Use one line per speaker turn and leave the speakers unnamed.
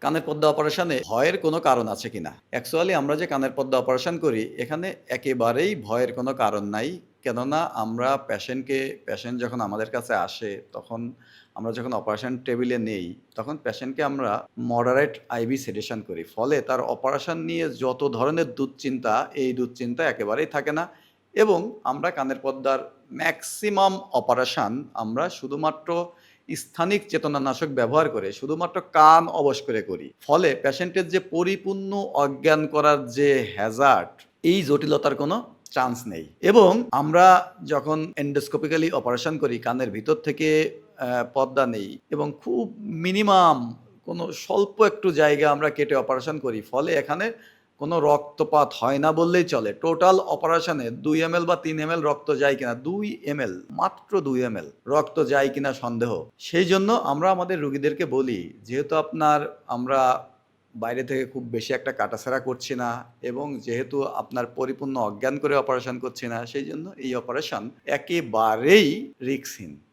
কানের পর্দা অপারেশনে ভয়ের কোনো কারণ আছে কিনা? অ্যাকচুয়ালি আমরা যে কানের পর্দা অপারেশন করি, এখানে একেবারেই ভয়ের কোনো কারণ নাই। কেননা আমরা পেশেন্ট যখন আমাদের কাছে আসে, তখন আমরা যখন অপারেশন টেবিলে নেই, তখন পেশেন্টকে আমরা মডারেট আইভি সেডেশন করি। ফলে তার অপারেশন নিয়ে যত ধরনের দুশ্চিন্তা, এই দুশ্চিন্তা একেবারেই থাকে না এবং আমরা কানের পর্দার ম্যাক্সিমাম অপারেশন আমরা শুধুমাত্র স্থানিক চেতনানাশক ব্যবহার করে শুধুমাত্র কান অবশ করে করি। ফলে পেশেন্টের যে পরিপূর্ণ অজ্ঞান করার যে হ্যাজার্ড, এই জটিলতার কোনো চান্স নেই এবং আমরা যখন এন্ডোস্কোপিক্যালি অপারেশন করি, কানের ভিতর থেকে পর্দা নেই এবং খুব মিনিমাম কোনো স্বল্প একটু জায়গা আমরা কেটে অপারেশন করি। ফলে এখানে কোনো রক্তপাত হয় না বললেই চলে। টোটাল অপারেশনে ২ এমএল বা ৩ এমএল রক্ত যায় কিনা, ২ এমএল, মাত্র ২ এমএল রক্ত যায় কিনা সন্দেহ। সেইজন্য আমরা আমাদের রোগীদেরকে বলি, যেহেতু আমরা বাইরে থেকে খুব বেশি একটা কাটাছেঁড়া করছি না এবং যেহেতু আপনার পরিপূর্ণ অজ্ঞান করে অপারেশন করছি না, সেইজন্য এই অপারেশন একেবারেই রিস্কহীন।